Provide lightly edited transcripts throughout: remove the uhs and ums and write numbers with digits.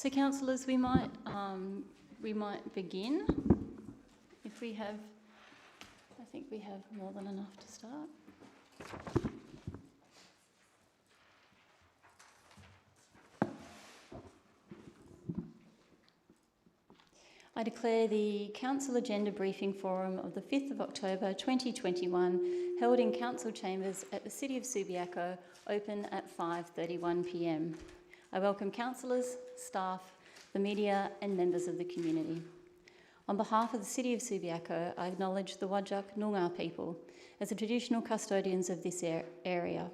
So, councillors, we might begin. If we have, I think we have more than enough to start. I declare the Council Agenda Briefing Forum of the 5th of October 2021 held in Council Chambers at the City of Subiaco open at 5:31 p.m. I welcome councillors, staff, the media and members of the community. On behalf of the City of Subiaco, I acknowledge the Whadjuk Noongar people as the traditional custodians of this area.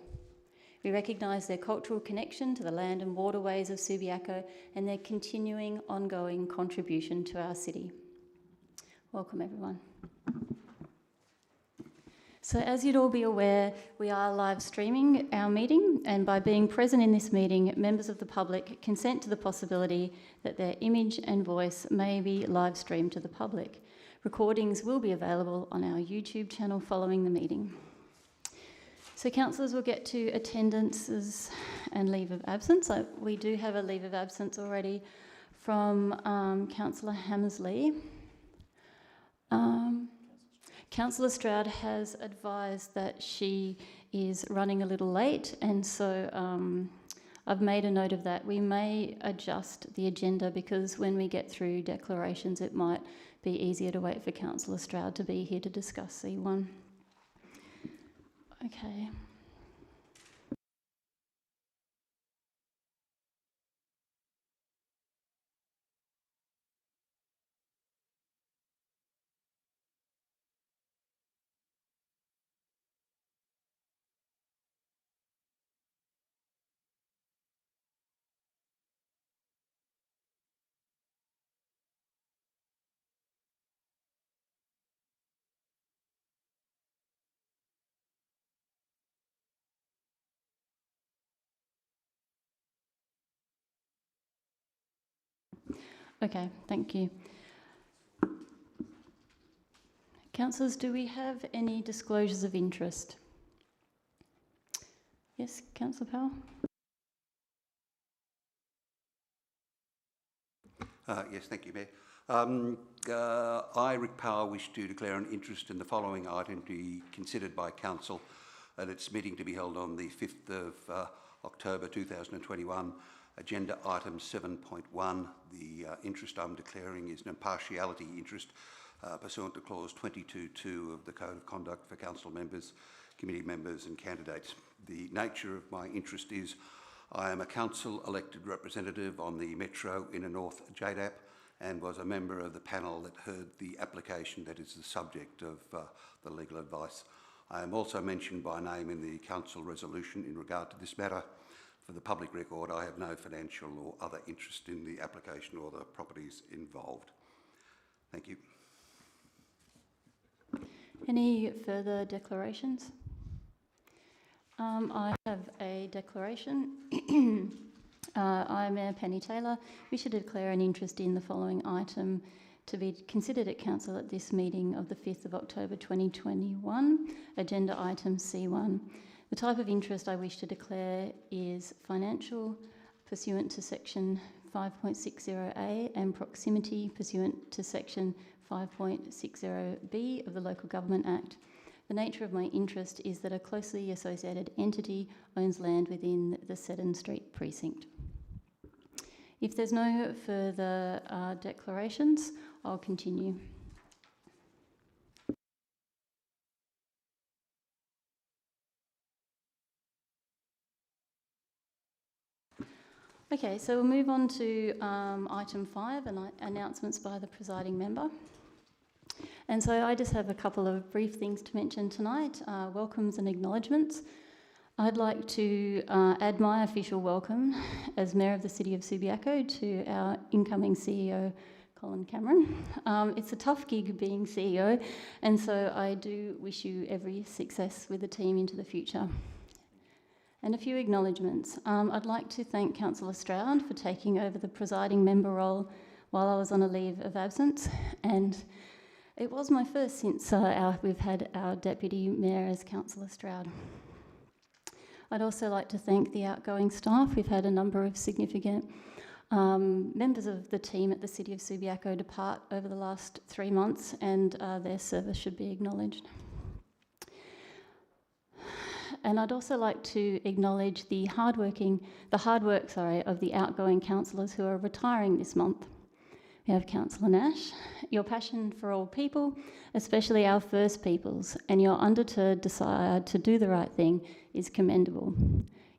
We recognise their cultural connection to the land and waterways of Subiaco and their continuing ongoing contribution to our city. Welcome everyone. So as you'd all be aware, we are live streaming our meeting, and by being present in this meeting, members of the public consent to the possibility that their image and voice may be live streamed to the public. Recordings will be available on our YouTube channel following the meeting. So councillors will get to attendances and leave of absence. We do have a leave of absence already from Councillor Hammersley. Councillor Stroud has advised that she is running a little late, and so I've made a note of that. We may adjust the agenda because when we get through declarations, it might be easier to wait for Councillor Stroud to be here to discuss C1. Okay. Okay, thank you. Councillors, do we have any disclosures of interest? Yes, Councillor Powell? Yes, thank you, Mayor. I, Rick Power, wish to declare an interest in the following item to be considered by Council at its meeting to be held on the 5th of October 2021. Agenda item 7.1. The interest I'm declaring is an impartiality interest pursuant to clause 22.2 of the Code of Conduct for Council members, committee members and candidates. The nature of my interest is I am a council elected representative on the Metro Inner North JDAP and was a member of the panel that heard the application that is the subject of the legal advice. I am also mentioned by name in the council resolution in regard to this matter. For the public record, I have no financial or other interest in the application or the properties involved. Thank you. Any further declarations? I have a declaration. I, Mayor Penny Taylor, wish to declare an interest in the following item to be considered at Council at this meeting of the 5th of October 2021, agenda item C1. The type of interest I wish to declare is financial, pursuant to section 5.60A, and proximity pursuant to section 5.60B of the Local Government Act. The nature of my interest is that a closely associated entity owns land within the Seddon Street precinct. If there's no further declarations, I'll continue. Okay, so we'll move on to item 5, announcements by the presiding member. And so I just have a couple of brief things to mention tonight, welcomes and acknowledgements. I'd like to add my official welcome as Mayor of the City of Subiaco to our incoming CEO, Colin Cameron. It's a tough gig being CEO, and so I do wish you every success with the team into the future. And a few acknowledgements. I'd like to thank Councillor Stroud for taking over the presiding member role while I was on a leave of absence, and it was my first since we've had our Deputy Mayor as Councillor Stroud. I'd also like to thank the outgoing staff. We've had a number of significant Members of the team at the City of Subiaco depart over the last 3 months, and their service should be acknowledged. And I'd also like to acknowledge the hard work of the outgoing councillors who are retiring this month. We have Councillor Nash. Your passion for all people, especially our First Peoples, and your undeterred desire to do the right thing is commendable.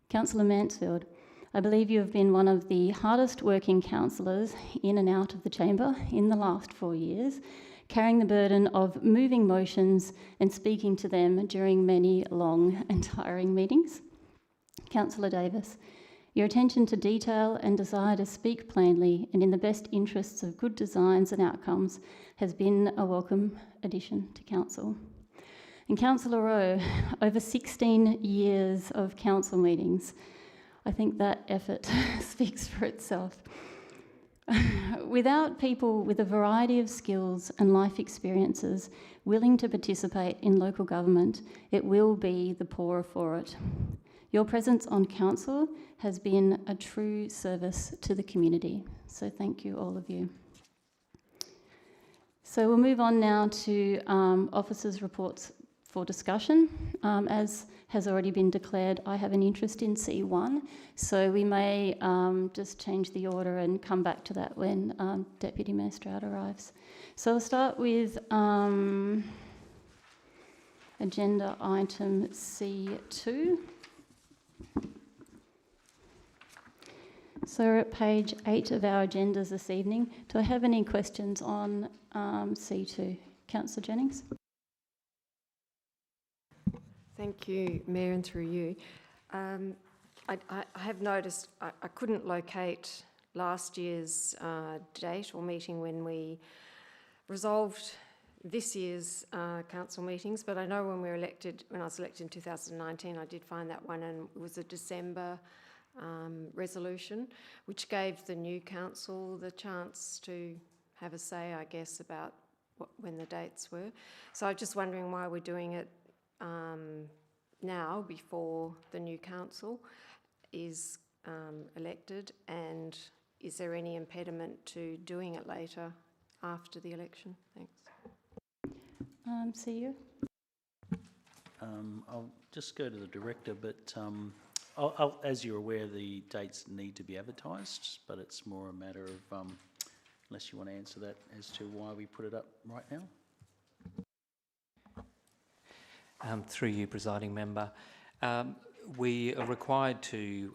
Councillor Mansfield, I believe you have been one of the hardest working councillors in and out of the chamber in the last 4 years, carrying the burden of moving motions and speaking to them during many long and tiring meetings. Councillor Davis, your attention to detail and desire to speak plainly and in the best interests of good designs and outcomes has been a welcome addition to council. And Councillor Rowe, over 16 years of council meetings, I think that effort speaks for itself. Without people with a variety of skills and life experiences willing to participate in local government, it will be the poorer for it. Your presence on council has been a true service to the community, so thank you, all of you. So we'll move on now to officers' reports for discussion. As has already been declared, I have an interest in C1, so we may just change the order and come back to that when Deputy Mayor Stroud arrives. So I'll start with agenda item C2. So we're at page 8 of our agendas this evening. Do I have any questions on C2? Councillor Jennings? Thank you, Mayor, and through you. I have noticed I couldn't locate last year's date or meeting when we resolved this year's council meetings, but I know when I was elected in 2019, I did find that one, and it was a December resolution, which gave the new council the chance to have a say, I guess, about when the dates were. So I'm just wondering why we're doing it now before the new council is elected, and is there any impediment to doing it later after the election? Thanks. See you. I'll just go to the director, but as you're aware, the dates need to be advertised, but it's more a matter of, unless you want to answer that, as to why we put it up right now. Through you, presiding member, we are required to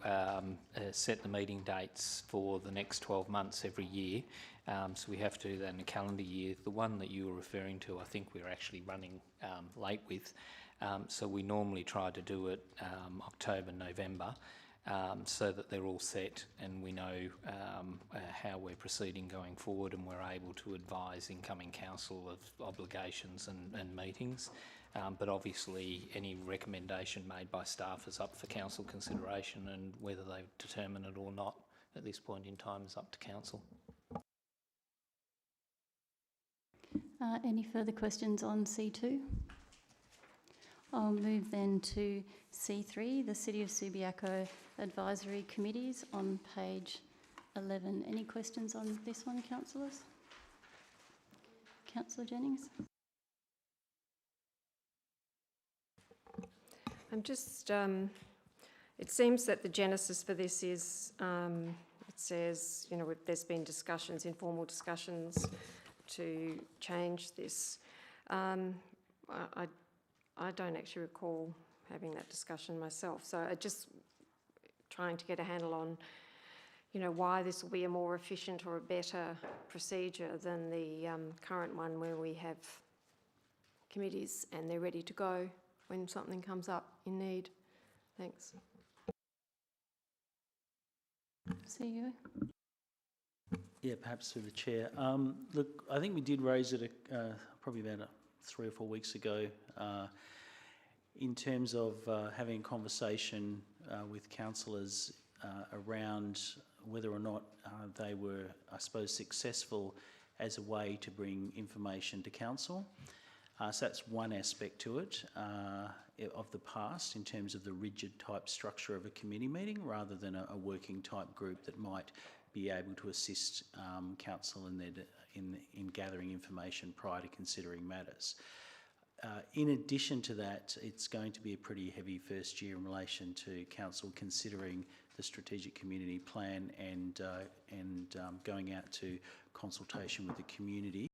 set the meeting dates for the next 12 months every year, so we have to do that in a calendar year. The one that you were referring to, I think we're actually running late with, so we normally try to do it October, November, so that they're all set and we know how we're proceeding going forward, and we're able to advise incoming council of obligations and meetings. But obviously any recommendation made by staff is up for council consideration, and whether they determine it or not at this point in time is up to council. Any further questions on C2? I'll move then to C3, the City of Subiaco Advisory Committees on page 11. Any questions on this one, councillors? Councillor Jennings? I'm just, it seems that the genesis for this is, it says, you know, there's been discussions, informal discussions to change this. I don't actually recall having that discussion myself, so I just trying to get a handle on, you know, why this will be a more efficient or a better procedure than the current one where we have committees and they're ready to go when something comes up in need. Thanks. See you. Yeah, perhaps through the chair. Look, I think we did raise it probably about 3 or 4 weeks ago in terms of having a conversation with councillors around whether or not they were, I suppose, successful as a way to bring information to council. So that's one aspect to it of the past in terms of the rigid type structure of a committee meeting, rather than a working type group that might be able to assist council in gathering information prior to considering matters. In addition to that, it's going to be a pretty heavy first year in relation to council considering the strategic community plan and going out to consultation with the community